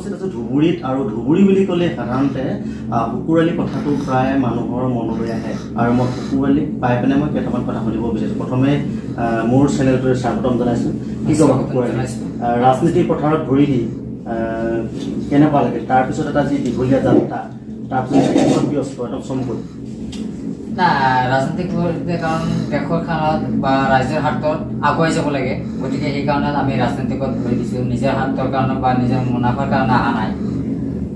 সমষ্টিত আছে ধুবুৰীত আৰু ধুবুৰী বুলি ক'লে সাধাৰণতে শুকুৰালী কথাটো প্ৰায় মানুহৰ মনলৈ আহে আৰু মই শুকুৰালী পাই পিনে মই কেইটামান কথা সুধিব বিচাৰিছোঁ প্ৰথমে মোৰ চেনেলটোৰ স্বাগতম জনাইছোঁ কি ক'ব শুকুৰালী ৰাজনীতিৰ পথাৰত ভৰি দি কেনেকুৱা লাগে তাৰপিছত এটা যি দীঘলীয়া যাত্ৰা তাৰপিছত ব্যস্ত একদম চমকৈ না ৰাজনীতিক কাৰণ দেশৰ খানত বা ৰাজ্যৰ হাতত আগুৱাই যাব লাগে গতিকে সেইকাৰণে আমি ৰাজনীতিকত ভৰি দিছোঁ নিজৰ হাতৰ কাৰণে বা নিজৰ মুনাফাৰ কাৰণে অহা নাই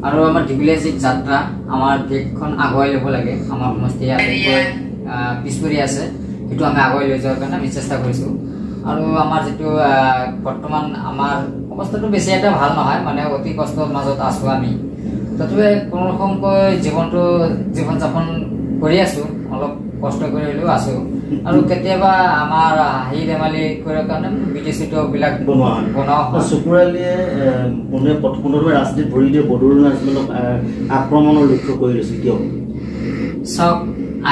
আৰু আমাৰ দীঘলীয়া যি যাত্ৰা আমাৰ দেশখন আগুৱাই ল'ব লাগে আমাৰ সমষ্টিয়ে পিছ পৰি আছে সেইটো আমি আগুৱাই লৈ যোৱাৰ কাৰণে আমি চেষ্টা কৰিছোঁ আৰু আমাৰ যিটো বৰ্তমান আমাৰ অৱস্থাটো বেছি এটা ভাল নহয় মানে অতি কষ্টৰ মাজত আছোঁ আমি তথাপি কোনোৰকমকৈ জীৱন যাপন কৰি আছোঁ অলপ কষ্ট কৰি হ'লেও আছোঁ আৰু কেতিয়াবা আমাৰ হাঁহি ধেমালি কৰাৰ কাৰণে ভিডিঅ' চিডিঅ'বিলাক বনোৱা হয় শুকুৰালীয়ে পোনপটীয়াকৈ ৰাজনীতিত ভৰি দিয়ে বড়ো ৰাজনীতিক আক্ৰমণৰ লক্ষ্য কৰি লৈছিল কিয় চাওক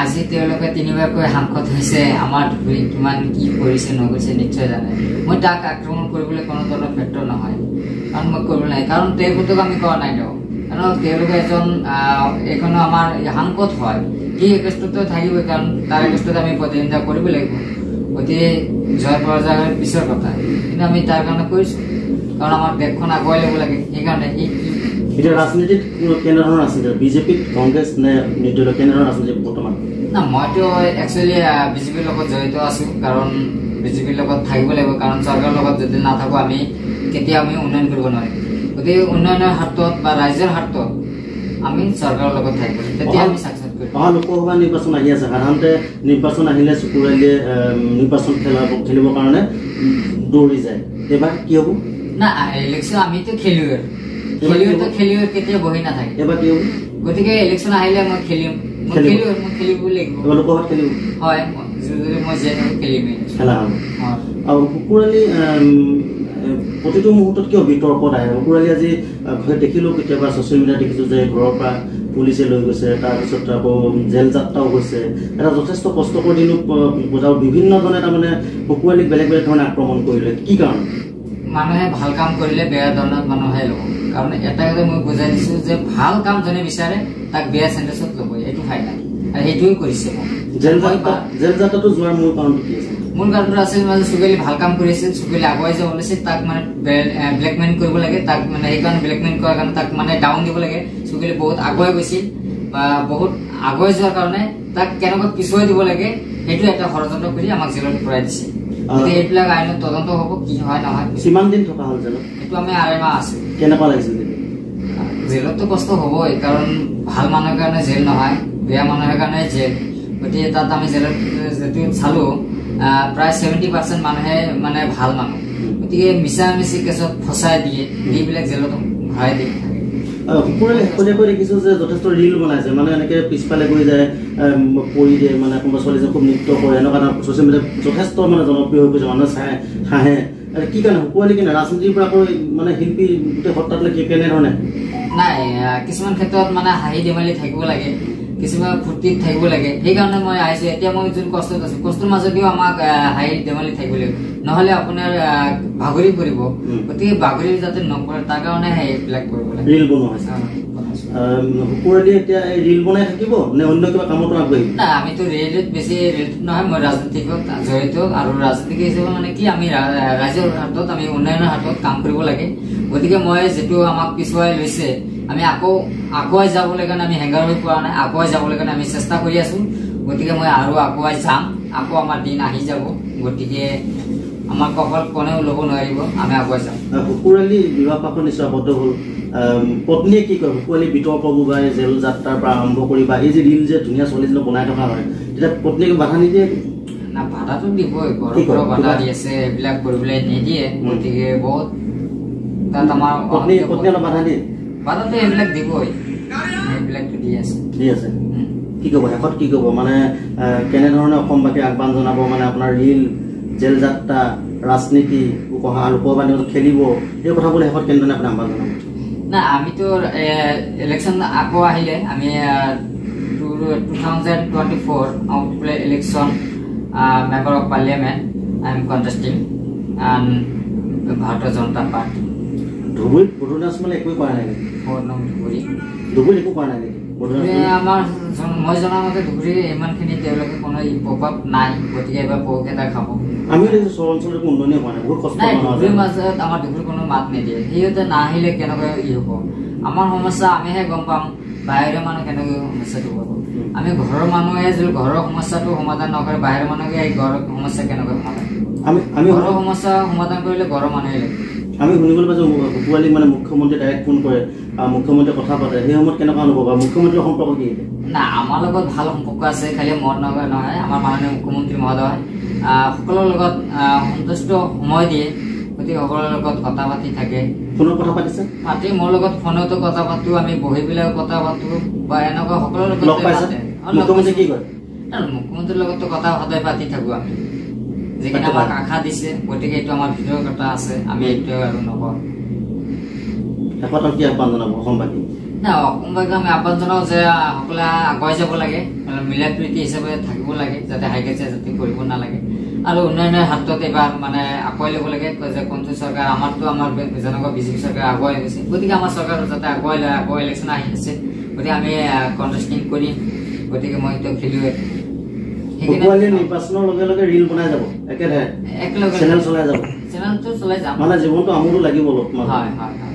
আজি তেওঁলোকে 3বাৰকৈ সাংসদ হৈছে আমাৰ ধুবুৰী কিমান কি কৰিছে নকৰিছে নিশ্চয় জানে মই তাক আক্ৰমণ কৰিবলৈ কোনো ধৰণৰ ক্ষেত্ৰ নহয় কাৰণ মই কৰিব নাই কাৰণ তেওঁলোকক আমি কৰা নাই দিয়ক কাৰণ তেওঁলোকে এজন এখনো আমাৰ সাংসদ হয় সেই একেষ্টতে থাকিব কাৰণ তাৰ একেষ্টত আমি প্ৰতিনিধিত্ব কৰিব লাগিব গতিকে জয় পৰাজয়ৰ পিছৰ কথা কিন্তু আমি তাৰ কাৰণে কৰিছোঁ কাৰণ আমাৰ দেশখন আগুৱাই ল'ব লাগে সেইকাৰণে এতিয়া ৰাজনীতিত কেনেধৰণৰ ৰাজনীতি বিজেপিত কংগ্ৰেছ নে নিৰ্দলীয় কেনেধৰণৰ ৰাজনীতি বৰ্তমান না মইতো একচুৱেলি বিজেপিৰ লগত জড়িত আছোঁ কাৰণ বিজেপিৰ লগত থাকিব লাগিব কাৰণ চৰকাৰৰ লগত যদি নাথাকোঁ আমি কেতিয়াও আমি উন্নয়ন কৰিব নোৱাৰিম গতিকে উন্নয়নৰ হাতত বা ৰাজ্যৰ হাতত আমি চৰকাৰৰ লগত থাকিব লাগিব তেতিয়া আমি ছাকচেছ কৰিম অহা লোকসভা নিৰ্বাচন আহি আছে সাধাৰণতে নিৰ্বাচন আহিলে শুকুৰালীয়ে নিৰ্বাচন খেলিবৰ কাৰণে দৌৰি যায় এইবাৰ কি হ'ব না ইলেকশ্যন আমিতো খেলুৱৈ কেতিয়া বহি নাথাকে এইবাৰ কি হ'ব গতিকে ইলেকশ্যন আহিলে মই খেলিম মই খেলিব লাগিব লোকসভাত খেলিব হয় মই খেলিমেই খেলা হ'ব আৰু শুকুৰালী প্ৰতিটো মুহূৰ্তত কিয় বিতৰ্কত আহে শুকুৰালী আজি দেখিলোঁ কেতিয়াবা ছ'চিয়েল মিডিয়াত দেখিছোঁ যে ঘৰৰ পৰা পুলিচে লৈ গৈছে তাৰপিছত আকৌ জেল যাত্ৰাও গৈছে এটা যথেষ্ট কষ্ট কৰি দিলোঁ আৰু বিভিন্নজনে তাৰমানে শুকুৰালীক বেলেগ বেলেগ ধৰণে আক্ৰমণ কৰিলে কি কাৰণ মানুহে ভাল কাম কৰিলে বেয়া ধৰণত মানুহে ল'ব কাৰণ এটা কথা মই বুজাই দিছোঁ যে ভাল কাম যোনে বিচাৰে তাক বেয়া চেণ্টেঞ্চত ল'ব এইটো ফাইনেল আৰু সেইটোৱে কৰিছে মই জেল যাত্ৰাটো যোৱাৰ মূল কাৰণটো কি আছে মূল কাৰণটো আছিল মানে চুকুৱালী ভাল কাম কৰিছিল চুকুৱালী আগুৱাই যাব ওলাইছে তাক মানে ব্লেকমেইল কৰিব লাগে তাক মানে সেইকাৰণে ব্লেকমেইল কৰাৰ কাৰণে তাক মানে ডাউন দিব লাগে চুকুৱালী বহুত আগুৱাই গৈছিল বা বহুত আগুৱাই যোৱাৰ কাৰণে তাক কেনেকৈ পিছুৱাই দিব লাগে সেইটো এটা ষড়যন্ত্ৰ কৰি আমাক জেলত ভৰাই দিছে গতিকে এইবিলাক আইনত তদন্ত হ'ব কি হয় নহয় কিমান দিন থকা হ'ল জেলত এইটো আমি 2.5 মাহ আছোঁ কেনেকুৱা লাগিছিল জেলততো কষ্ট হ'বই কাৰণ ভাল মানুহৰ কাৰণে জেল নহয় বেয়া মানুহৰ কাৰণে জেল গতিকে তাত আমি জেলত যিটো চালোঁ প্ৰায় 70% মানুহে মানে ভাল মানুহ গতিকে মিছামিছি কেছত ফচাই দিয়ে এইবিলাক জেলত ভৰাই দিয়ে শুকুৰালী শেহতীয়াকৈ দেখিছোঁ যে যথেষ্ট ৰিল বনাইছে মানে এনেকৈ পিছফালে গৈ যায় পৰি দিয়ে মানে কোনোবা ছোৱালীজনী খুব নৃত্য কৰে এনেকুৱা ছ'চিয়েল মিডিয়াত যথেষ্ট মানে জনপ্ৰিয় হৈ গৈছে মানুহে চাই হাঁহে কি কাৰণে শুকুৰালী কিনে ৰাজনীতিৰ পৰা আকৌ মানে শিল্পী গোটেই সত্তাটোলৈ কেনেধৰণে নাই কিছুমান ক্ষেত্ৰত মানে হাঁহি ধেমালি থাকিব লাগে কিছুমান ফূৰ্তিত থাকিব লাগে সেইকাৰণে মই আহিছোঁ এতিয়া মই যোন কষ্টত আছোঁ কষ্টৰ মাজতেও আমাক হাঁহি ধেমালি থাকিব লাগিব নহ'লে আপোনাৰ ভাগৰি পৰিব গতিকে ভাগৰি যাতে নপৰে তাৰ কাৰণে সেইবিলাক কৰিব লাগে ৰিল বনোৱা হৈছে শুকুৰালী এতিয়া ৰিল বনাই থাকিব নে অন্য কিবা কামতো আগবাঢ়িব না আমিতো ৰিলত বেছি ৰিলত নহয় মই ৰাজনীতিকত জড়িত আৰু ৰাজনীতিক হিচাপে মানে কি আমি ৰাজ্যৰ হাতত আমি উন্নয়নৰ হাতত কাম কৰিব লাগে গতিকে মই যিটো আমাক পিছুৱাই লৈছে আমি আকৌ আগুৱাই যাবলৈ কাৰণে আমি হেংগাৰ হৈ পৰা নাই আগুৱাই যাবলৈ কাৰণে আমি চেষ্টা কৰি আছোঁ গতিকে মই আৰু আগুৱাই যাম আকৌ আমাৰ দিন আহি যাব গতিকে আমাৰ কপাল কোনেও ল'ব নোৱাৰিব আমি আগুৱাই যাম শুকুৰালী বিবাহ পাশত নিশ্চয় আবদ্ধ হ'ল পত্নীয়ে কি কয় শুকুৰালী বিতৰ্কবোৰ বা জেল যাত্ৰাৰ পৰা আৰম্ভ কৰি বা এই যে ৰিল যে ধুনীয়া ছোৱালীজনী বনাই থকা হয় তেতিয়া পত্নীয়ে বাধা নিদিয়ে না বাধাটো দিবই ঘৰৰ পৰা বাধা দি আছে এইবিলাক কৰিবলৈ নিদিয়ে গতিকে বহুত তাত আমাৰ পত্নী অলপ বাধা দিয়ে বাধাটো এইবিলাক দিবই এইবিলাকতো দি আছে কি ক'ব শেষত কি ক'ব মানে কেনেধৰণে অসমবাসীক আহ্বান জনাব মানে আপোনাৰ ৰিল জেল যাত্ৰা ৰাজনীতি অহা লোকসভা নিৰ্বাচন খেলিব এই কথাবোৰ শেষত কেনেধৰণে আপুনি আহ্বান জনাব না আমিতো ইলেকশ্যন আকৌ আহিলে আমি 2024 election member of parliament I am contesting Bharatiya Janata party ধুবুৰীত বড়ো নাচ মানে একোৱে কৰা নাই নেকি বৰ্ণম ধুবুৰী ধুবুৰীত একো কৰা নাই নেকি বড়ো নাচ আমাৰ মই জনামতে ধুবুৰী ইমানখিনি তেওঁলোকে কোনো প্ৰভাৱ নাই গতিকে এবাৰ পক এটা খাব আমি দেখিছোঁ চহৰ অঞ্চলত একো উন্নয়নে হোৱা নাই বহুত কষ্ট নাই কৰা ধুবুৰীৰ মাজত আমাৰ ধুবুৰীৰ কোনো মাত নিদিয়ে সিহঁতে নাহিলে কেনেকৈ হ'ব আমাৰ সমস্যা আমিহে গম পাম বাহিৰৰ মানুহ কেনেকৈ সমস্যাটো পাব আমি ঘৰৰ মানুহে যদি ঘৰৰ সমস্যাটো সমাধান নকৰে বাহিৰৰ মানুহে এই ঘৰৰ সমস্যা কেনেকৈ সমাধান আমি ঘৰৰ সমস্যা সমাধান কৰিলে ঘৰৰ মানুহে লাগে আমি শুনিবলৈ পাইছোঁ শুকুৱালীক মানে মুখ্যমন্ত্ৰী ডাইৰেক্ট ফোন কৰে মুখ্যমন্ত্ৰীয়ে কথা পাতে সেই সময়ত কেনেকুৱা অনুভৱ হয় মুখ্যমন্ত্ৰীৰ সম্পৰ্ক কি না আমাৰ লগত ভাল সম্পৰ্ক আছে খালি মত নকৰে নহয় আমাৰ মাননীয় মুখ্যমন্ত্ৰী মহোদয় সকলৰ লগত সন্তুষ্ট সময় দিয়ে গতিকে সকলৰ লগত কথা পাতি থাকে ফোনত কথা পাতিছে পাতি মোৰ লগত ফোনতো কথা পাতো আমি বহি পেলাই কথা পাতো বা এনেকুৱা সকলৰ লগত লগ পাইছে মুখ্যমন্ত্ৰী কি কয় মুখ্যমন্ত্ৰীৰ লগতো কথা সদায় পাতি থাকো আমি যিখিনি আমাক আশা দিছে গতিকে এইটো আমাৰ ভিতৰৰ কথা আছে আমি এইটো আৰু নকওঁ শেষত কি আহ্বান জনাব অসমবাসী না অসমবাসীক আমি আহ্বান জনাওঁ যে সকলোৱে আগুৱাই যাব লাগে মিলা প্ৰীতি হিচাপে থাকিব লাগে যাতে হাইকাজিয়া যাতে কৰিব নালাগে আৰু উন্নয়নৰ হাতত এবাৰ মানে আগুৱাই ল'ব লাগে যে কোনটো চৰকাৰ আমাৰতো আমাৰ যেনেকুৱা বিজেপি চৰকাৰ আগুৱাই গৈছে গতিকে আমাৰ চৰকাৰ যাতে আগুৱাই লয় আকৌ ইলেকশ্যন আহি আছে গতিকে আমি কণ্টেষ্টিং কৰিম গতিকে মই এইটো খেলুৱৈ শুকুৱালীৰ নিৰ্বাচনৰ লগে লগে ৰিল বনাই যাব একেধাৰে চেনেল চলাই যাব চেনেলটো চলাই যাম মানে জীৱনটো আমোদো লাগিব অলপ হয় হয় হয়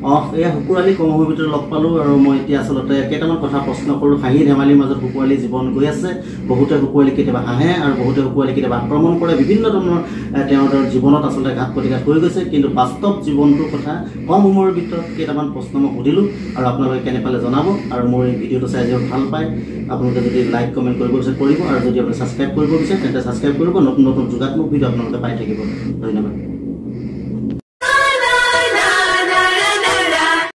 এয়া শুকুৱালী কৰ্মসূচীৰ ভিতৰত লগ পালোঁ আৰু মই এতিয়া আচলতে কেইটামান কথা প্ৰশ্ন কৰোঁ হাঁহি ধেমালিৰ মাজত শুকুৱালী জীৱন গৈ আছে বহুতে শুকুৱালী কেতিয়াবা হাঁহে আৰু বহুতে শুকুৱালী কেতিয়াবা আক্ৰমণ কৰে বিভিন্ন ধৰণৰ তেওঁৰ জীৱনত আচলতে ঘাত প্ৰতিঘাত হৈ গৈছে কিন্তু বাস্তৱ জীৱনটোৰ কথা কম সময়ৰ ভিতৰত কেইটামান প্ৰশ্ন মই সুধিলোঁ আৰু আপোনালোকে কেনে পালে জনাব আৰু মোৰ এই ভিডিঅ'টো চাই যদি ভাল পায় আপোনালোকে যদি লাইক কমেণ্ট কৰিব বিচাৰে কৰিব আৰু যদি আপুনি ছাবস্ক্ৰাইব কৰিব বিচাৰে তেন্তে ছাবস্ক্ৰাইব কৰিব নতুন নতুন যোগাত্মক ভিডিঅ' আপোনালোকে পাই থাকিব ধন্যবাদ